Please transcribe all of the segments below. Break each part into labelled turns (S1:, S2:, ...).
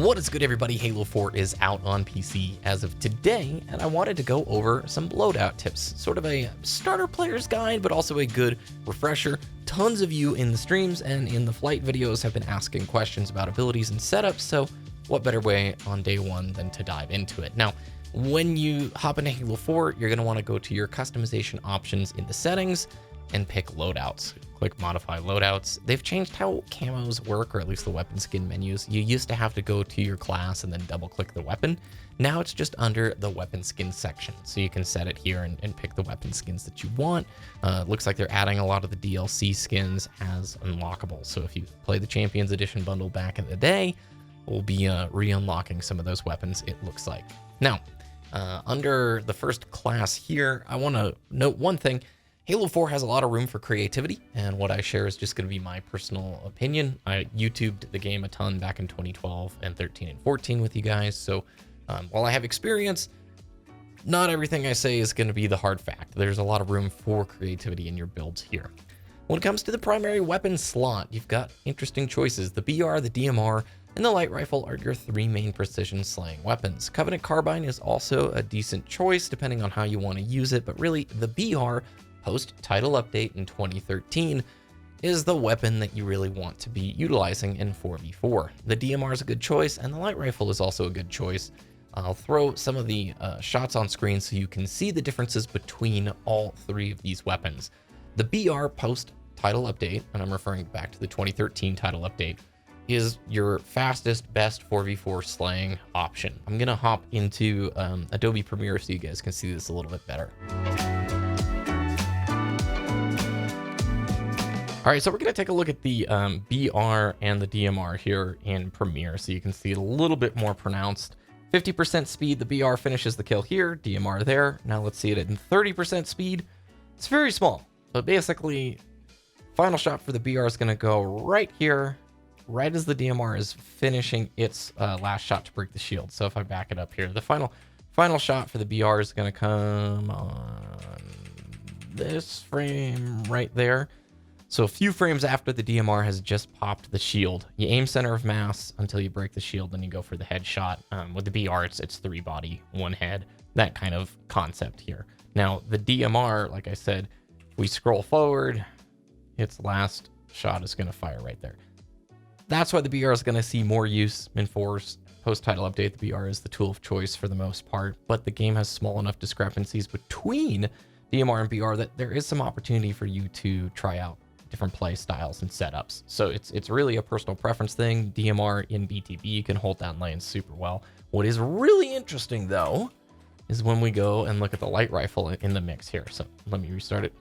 S1: What is good, everybody? Halo 4 is out on PC as of today, and I wanted to go over some loadout tips. Sort of a starter player's guide, but also a good refresher. Tons of you in the streams and in the flight videos have been asking questions about abilities and setups, so what better way on day one than to dive into it. Now, when you hop into Halo 4, you're going to want to go to your customization options in the settings and pick loadouts. Click modify loadouts. They've changed how camos work, or at least the weapon skin menus. You used to have to go to your class and then double click the weapon. Now it's just under the weapon skin section. So you can set it here and pick the weapon skins that you want. Looks like they're adding a lot of the DLC skins as unlockable. So if you play the Champions Edition bundle back in the day, we'll be re-unlocking some of those weapons, it looks like. Now, under the first class here, I want to note one thing. Halo 4 has a lot of room for creativity, and what I share is just going to be my personal opinion. I YouTubed the game a ton back in 2012 and 13 and 14 with you guys, so while I have experience, not everything I say is going to be the hard fact. There's a lot of room for creativity in your builds here. When it comes to the primary weapon slot, you've got interesting choices. The BR, the DMR, and the light rifle are your three main precision slaying weapons. Covenant Carbine is also a decent choice depending on how you want to use it, but really the BR, post-title update in 2013, is the weapon that you really want to be utilizing in 4v4. The DMR is a good choice, and the light rifle is also a good choice. I'll throw some of the shots on screen so you can see the differences between all three of these weapons. The BR post-title update, and I'm referring back to the 2013 title update, is your fastest, best 4v4 slaying option. I'm going to hop into Adobe Premiere so you guys can see this a little bit better. All right, so we're going to take a look at the BR and the DMR here in Premiere so you can see it a little bit more pronounced. 50% speed, the BR finishes the kill here, DMR there. Now let's see it at 30% speed. It's very small, but basically, final shot for the BR is going to go right here, right as the DMR is finishing its last shot to break the shield. So if I back it up here, the final shot for the BR is going to come on this frame right there. So a few frames after the DMR has just popped the shield, you aim center of mass until you break the shield, then you go for the headshot. With the BR, it's three body, one head, that kind of concept here. Now, the DMR, like I said, if we scroll forward, its last shot is going to fire right there. That's why the BR is going to see more use in 4's post-title update. The BR is the tool of choice for the most part, but the game has small enough discrepancies between DMR and BR that there is some opportunity for you to try out different play styles and setups. So it's really a personal preference thing. DMR in BTB can hold down lanes super well. What is really interesting though is when we go and look at the light rifle in the mix here. So let me restart it.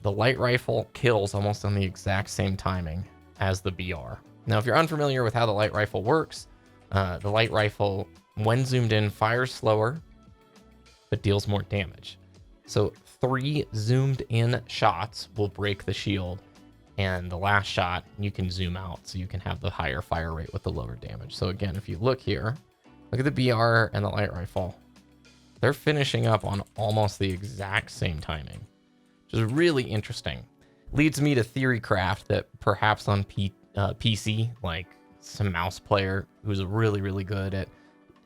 S1: The light rifle kills almost on the exact same timing as the BR. Now, if you're unfamiliar with how the light rifle works, the light rifle, when zoomed in, fires slower, but deals more damage. So 3 zoomed in shots will break the shield, and the last shot you can zoom out so you can have the higher fire rate with the lower damage. So again, if you look here, look at the BR and the light rifle. They're finishing up on almost the exact same timing, which is really interesting. Leads me to theorycraft that perhaps on PC, like some mouse player who's really, really good at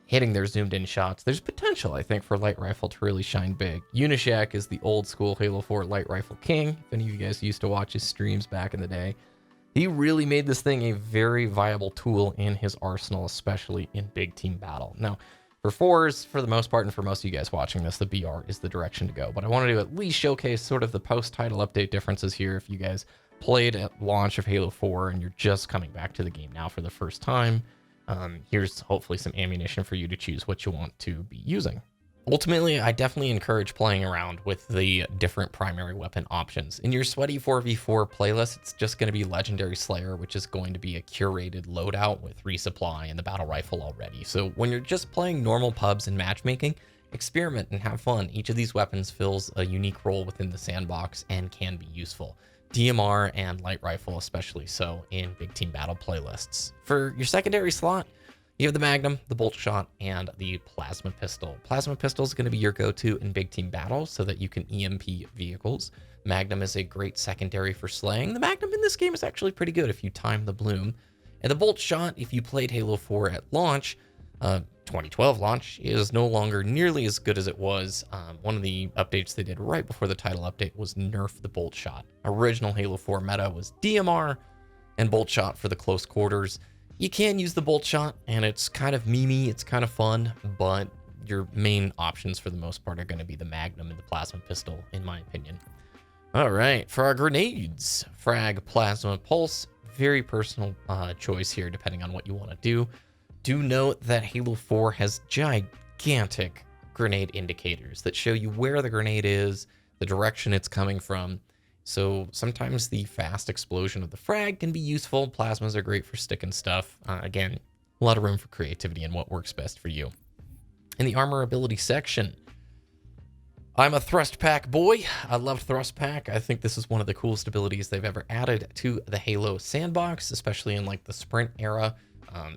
S1: hitting their zoomed in shots, there's potential, I think, for light rifle to really shine big. Unyshek is the old school Halo 4 light rifle king. If any of you guys used to watch his streams back in the day, he really made this thing a very viable tool in his arsenal, especially in big team battle. Now, for 4s, for the most part, and for most of you guys watching this, the BR is the direction to go. But I wanted to at least showcase sort of the post-title update differences here. If you guys played at launch of Halo 4 and you're just coming back to the game now for the first time, here's hopefully some ammunition for you to choose what you want to be using. Ultimately, I definitely encourage playing around with the different primary weapon options. In your sweaty 4v4 playlist, it's just going to be Legendary Slayer, which is going to be a curated loadout with resupply and the battle rifle already. So when you're just playing normal pubs and matchmaking, experiment and have fun. Each of these weapons fills a unique role within the sandbox and can be useful. DMR and light rifle especially so in big team battle playlists. For your secondary slot, you have the Magnum, the bolt shot, and the plasma pistol. Plasma pistol is going to be your go-to in big team battle so that you can EMP vehicles. Magnum is a great secondary for slaying. The Magnum in this game is actually pretty good if you time the bloom. And the bolt shot, if you played Halo 4 at launch, 2012 launch, is no longer nearly as good as it was. One of the updates they did right before the title update was nerf the bolt shot. Original Halo 4 meta was DMR and bolt shot for the close quarters. You can use the bolt shot, and it's kind of memey, it's kind of fun, but your main options for the most part are going to be the Magnum and the plasma pistol, in my opinion. All right, for our grenades, frag, plasma, pulse, very personal choice here depending on what you want to do. Do note that Halo 4 has gigantic grenade indicators that show you where the grenade is, the direction it's coming from. So sometimes the fast explosion of the frag can be useful. Plasmas are great for sticking stuff. Again, a lot of room for creativity and what works best for you. In the armor ability section, I'm a thrust pack boy. I love thrust pack. I think this is one of the coolest abilities they've ever added to the Halo sandbox, especially in like the sprint era.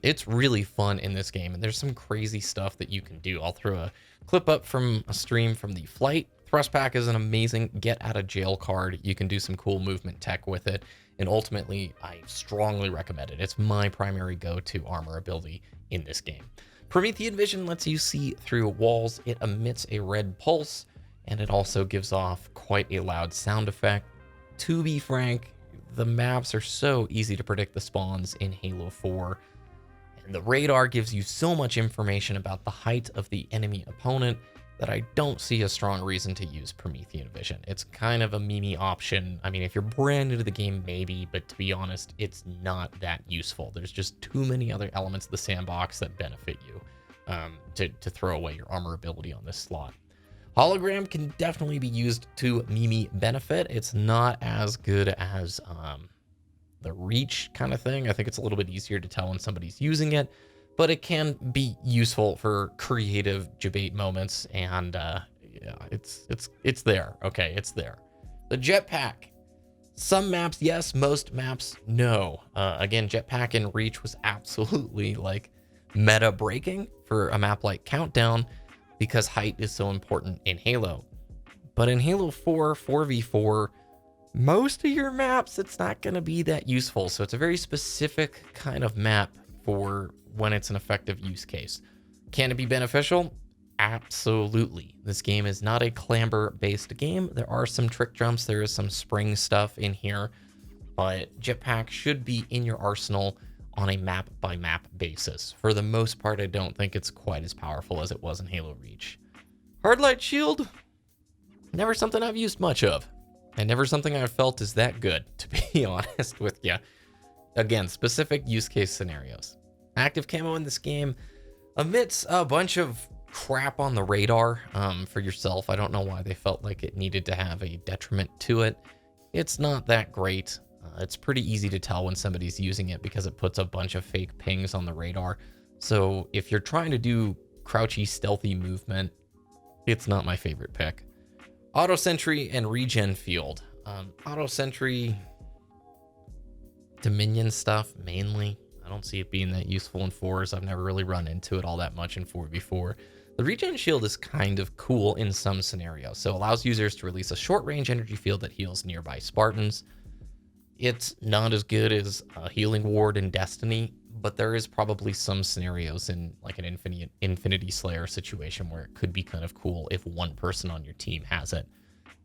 S1: It's really fun in this game, and there's some crazy stuff that you can do. I'll throw a clip up from a stream from the flight. Thrust pack is an amazing get out of jail card. You can do some cool movement tech with it, and ultimately I strongly recommend it. It's my primary go-to armor ability in this game. Promethean vision lets you see through walls. It emits a red pulse, and it also gives off quite a loud sound effect. To be frank, the maps are so easy to predict the spawns in Halo 4, and the radar gives you so much information about the height of the enemy opponent that I don't see a strong reason to use Promethean vision. It's kind of a memey option. I mean, if you're brand new to the game, maybe, but to be honest, it's not that useful. There's just too many other elements of the sandbox that benefit you to throw away your armor ability on this slot. Hologram can definitely be used to memey benefit. It's not as good as the reach kind of thing. I think it's a little bit easier to tell when somebody's using it, but it can be useful for creative debate moments, and yeah, it's there. Okay, it's there. The jetpack. Some maps, yes. Most maps, no. Again, jetpack and reach was absolutely like meta breaking for a map like Countdown because height is so important in Halo. But in Halo 4, 4v4, most of your maps, it's not going to be that useful. So it's a very specific kind of map for when it's an effective use case. Can it be beneficial? Absolutely. This game is not a clamber-based game. There are some trick jumps. There is some spring stuff in here, but jetpack should be in your arsenal on a map-by-map basis. For the most part, I don't think it's quite as powerful as it was in Halo Reach. Hard light shield, never something I've used much of, and never something I've felt is that good, to be honest with you. Again, specific use case scenarios. Active camo in this game emits a bunch of crap on the radar for yourself. I don't know why they felt like it needed to have a detriment to it. It's not that great. It's pretty easy to tell when somebody's using it because it puts a bunch of fake pings on the radar. So if you're trying to do crouchy, stealthy movement, it's not my favorite pick. Auto sentry and regen field. Auto sentry, Dominion stuff mainly. I don't see it being that useful in 4s. I've never really run into it all that much in 4v4. The regen shield is kind of cool in some scenarios. So it allows users to release a short-range energy field that heals nearby Spartans. It's not as good as a healing ward in Destiny, but there is probably some scenarios in like an Infinity Slayer situation where it could be kind of cool if one person on your team has it.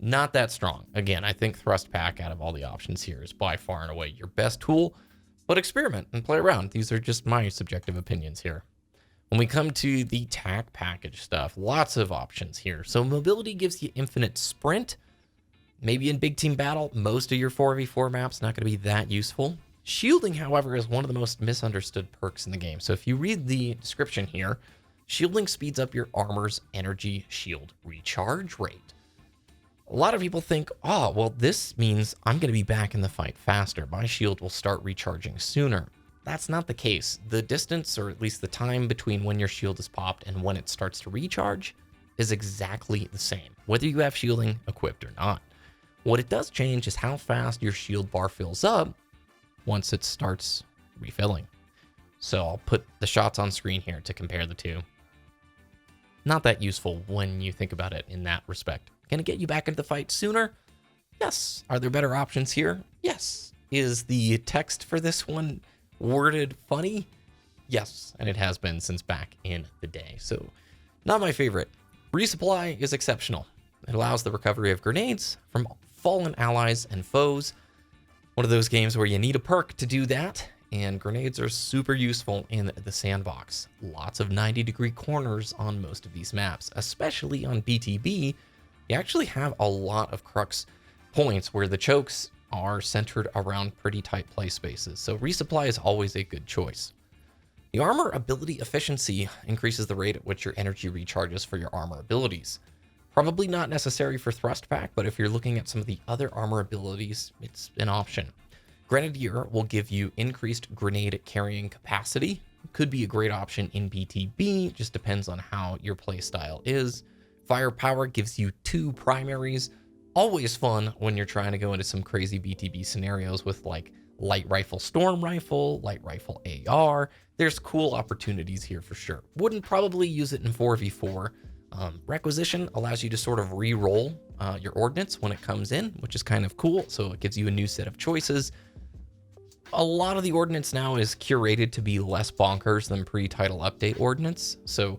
S1: Not that strong. Again, I think Thrust Pack out of all the options here is by far and away your best tool, but experiment and play around. These are just my subjective opinions here. When we come to the TAC package stuff, lots of options here. So mobility gives you infinite sprint. Maybe in big team battle, most of your 4v4 maps not going to be that useful. Shielding, however, is one of the most misunderstood perks in the game. So if you read the description here, shielding speeds up your armor's energy shield recharge rate. A lot of people think, oh, well, this means I'm going to be back in the fight faster. My shield will start recharging sooner. That's not the case. The distance, or at least the time between when your shield is popped and when it starts to recharge, is exactly the same, whether you have shielding equipped or not. What it does change is how fast your shield bar fills up once it starts refilling. So I'll put the shots on screen here to compare the two. Not that useful when you think about it in that respect. Can it get you back into the fight sooner? Yes. Are there better options here? Yes. Is the text for this one worded funny? Yes, and it has been since back in the day. So, not my favorite. Resupply is exceptional. It allows the recovery of grenades from fallen allies and foes. One of those games where you need a perk to do that, and grenades are super useful in the sandbox. Lots of 90-degree corners on most of these maps, especially on BTB. You actually have a lot of crux points where the chokes are centered around pretty tight play spaces, so resupply is always a good choice. The armor ability efficiency increases the rate at which your energy recharges for your armor abilities. Probably not necessary for thrust pack, but if you're looking at some of the other armor abilities, it's an option. Grenadier will give you increased grenade carrying capacity. Could be a great option in BTB, just depends on how your playstyle is. Firepower gives you 2 primaries. Always fun when you're trying to go into some crazy BTB scenarios with like light rifle storm rifle, light rifle AR. There's cool opportunities here for sure. Wouldn't probably use it in 4v4. Requisition allows you to sort of re-roll your ordnance when it comes in, which is kind of cool. So it gives you a new set of choices. A lot of the ordnance now is curated to be less bonkers than pre-title update ordnance. So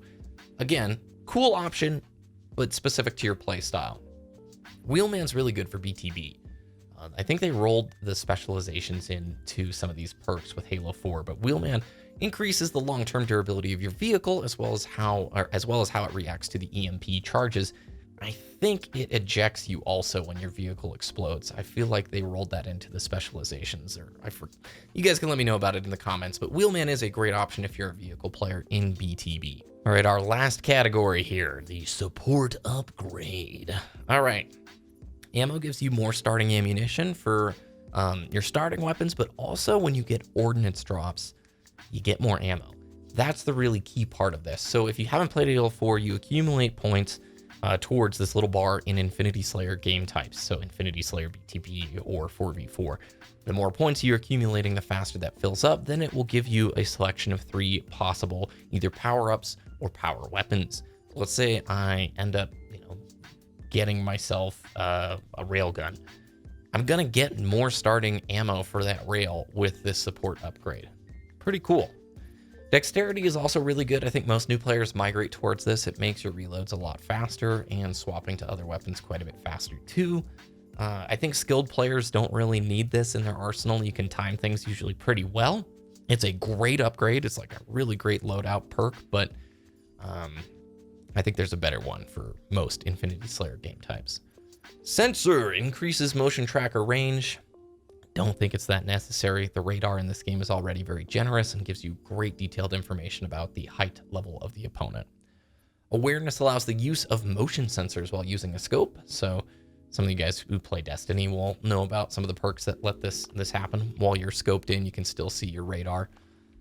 S1: again, cool option, but specific to your play style. Wheelman's really good for BTB. I think they rolled the specializations into some of these perks with Halo 4, but Wheelman increases the long-term durability of your vehicle as well as how it reacts to the EMP charges. I think it ejects you also when your vehicle explodes. I feel like they rolled that into the specializations, you guys can let me know about it in the comments, but Wheelman is a great option if you're a vehicle player in BTB. All right, our last category here, the support upgrade. All right. Ammo gives you more starting ammunition for your starting weapons, but also when you get ordnance drops, you get more ammo. That's the really key part of this. So if you haven't played Halo 4, you accumulate points towards this little bar in Infinity Slayer game types. So Infinity Slayer BTB or 4v4. The more points you're accumulating, the faster that fills up. Then it will give you a selection of 3 possible either power-ups or power weapons. Let's say I end up, getting myself a railgun. I'm gonna get more starting ammo for that rail with this support upgrade. Pretty cool. Dexterity is also really good. I think most new players migrate towards this. It makes your reloads a lot faster and swapping to other weapons quite a bit faster too. I think skilled players don't really need this in their arsenal. You can time things usually pretty well. It's a great upgrade. It's like a really great loadout perk, but I think there's a better one for most Infinity Slayer game types. Sensor increases motion tracker range. Don't think it's that necessary. The radar in this game is already very generous and gives you great detailed information about the height level of the opponent. Awareness allows the use of motion sensors while using a scope. So some of you guys who play Destiny will know about some of the perks that let this happen. While you're scoped in, you can still see your radar.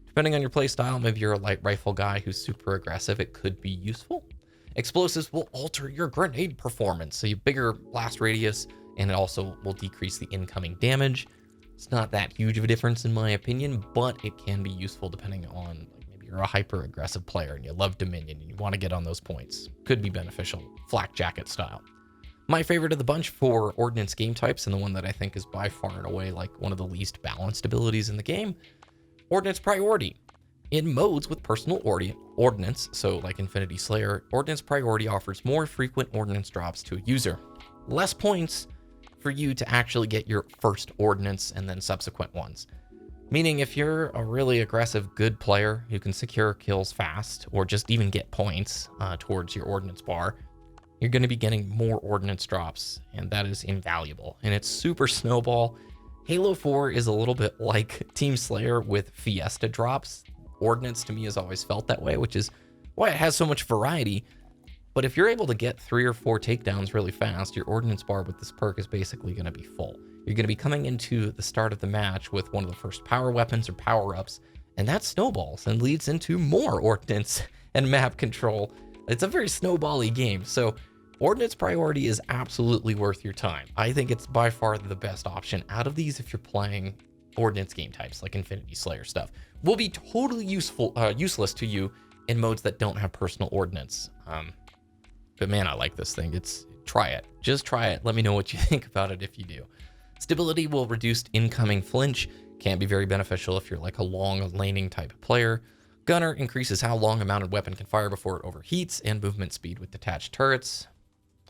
S1: Depending on your playstyle, maybe you're a light rifle guy who's super aggressive, it could be useful. Explosives will alter your grenade performance, so you bigger blast radius, and it also will decrease the incoming damage. It's not that huge of a difference in my opinion, but it can be useful depending on, maybe you're a hyper aggressive player and you love Dominion and you want to get on those points. Could be beneficial, flak jacket style. My favorite of the bunch for ordnance game types, and the one that I think is by far and away like one of the least balanced abilities in the game, ordnance priority. In modes with personal ordnance, so like Infinity Slayer, ordnance priority offers more frequent ordnance drops to a user. Less points for you to actually get your first ordnance and then subsequent ones. Meaning if you're a really aggressive, good player who can secure kills fast or just even get points towards your ordnance bar, you're going to be getting more ordnance drops, and that is invaluable. And it's super snowball. Halo 4 is a little bit like Team Slayer with Fiesta drops. Ordnance to me has always felt that way, which is why it has so much variety. But if you're able to get 3 or 4 takedowns really fast, your ordnance bar with this perk is basically going to be full. You're going to be coming into the start of the match with one of the first power weapons or power-ups, and that snowballs and leads into more ordnance and map control. It's a very snowbally game, so ordnance priority is absolutely worth your time. I think it's by far the best option out of these if you're playing ordnance game types like Infinity Slayer stuff. Will be totally useless to you in modes that don't have personal ordnance. But man, I like this thing. Try it. Just try it. Let me know what you think about it if you do. Stability will reduce incoming flinch. Can be very beneficial if you're like a long laning type of player. Gunner increases how long a mounted weapon can fire before it overheats, and movement speed with detached turrets.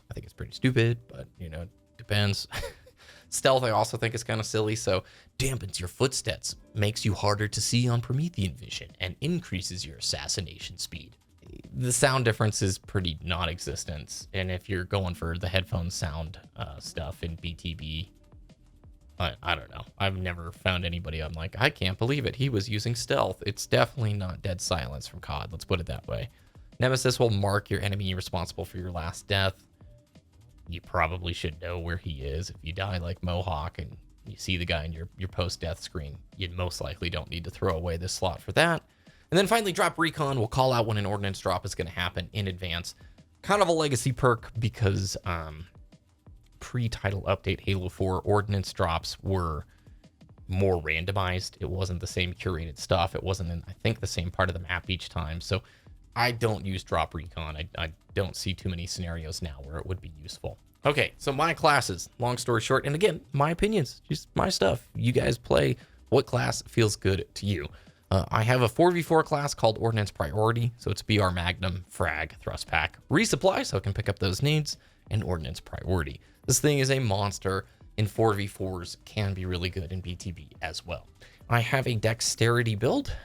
S1: I think it's pretty stupid, but you know, depends. Stealth, I also think is kind of silly, so dampens your footsteps, makes you harder to see on Promethean vision, and increases your assassination speed. The sound difference is pretty non-existent, and if you're going for the headphone sound stuff in BTB, I don't know. I've never found anybody I'm like, I can't believe it, he was using stealth. It's definitely not dead silence from COD, let's put it that way. Nemesis will mark your enemy responsible for your last death. You probably should know where he is. If you die like Mohawk and you see the guy in your post-death screen, you most likely don't need to throw away this slot for that. And then finally, Drop Recon will call out when an ordnance drop is going to happen in advance. Kind of a legacy perk because pre-title update Halo 4 ordnance drops were more randomized. It wasn't the same curated stuff. It wasn't in, I think, the same part of the map each time. So I don't use Drop Recon. I don't see too many scenarios now where it would be useful. Okay, so my classes, long story short, and again, my opinions, just my stuff. You guys play what class feels good to you. I have a 4v4 class called Ordnance Priority, so it's BR Magnum, Frag, Thrust Pack, Resupply, so I can pick up those needs, and Ordnance Priority. This thing is a monster, and 4v4s can be really good in BTB as well. I have a Dexterity build,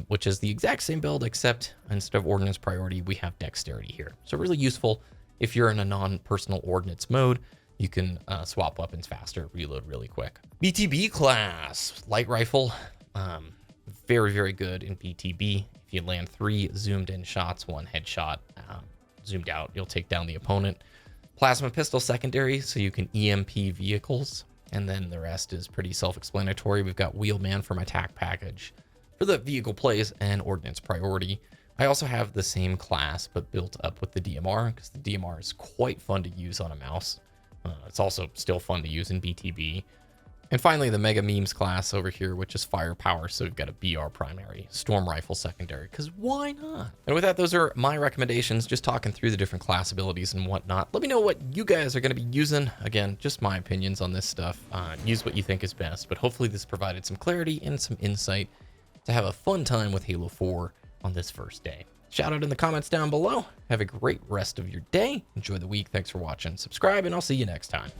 S1: which is the exact same build, except instead of Ordnance Priority, we have Dexterity here. So really useful if you're in a non-personal Ordnance mode. You can swap weapons faster, reload really quick. BTB class, Light Rifle, very, very good in BTB. If you land 3 zoomed in shots, 1 headshot, zoomed out, you'll take down the opponent. Plasma Pistol secondary, so you can EMP vehicles. And then the rest is pretty self-explanatory. We've got Wheelman for my attack package for the vehicle plays and Ordnance Priority. I also have the same class, but built up with the DMR, because the DMR is quite fun to use on a mouse. It's also still fun to use in BTB. And finally, the Mega Memes class over here, which is firepower. So we've got a BR primary, Storm Rifle secondary, because why not? And with that, those are my recommendations, just talking through the different class abilities and whatnot. Let me know what you guys are going to be using. Again, just my opinions on this stuff. Use what you think is best, but hopefully this provided some clarity and some insight to have a fun time with Halo 4 on this first day. Shout out in the comments down below. Have a great rest of your day. Enjoy the week. Thanks for watching. Subscribe, and I'll see you next time.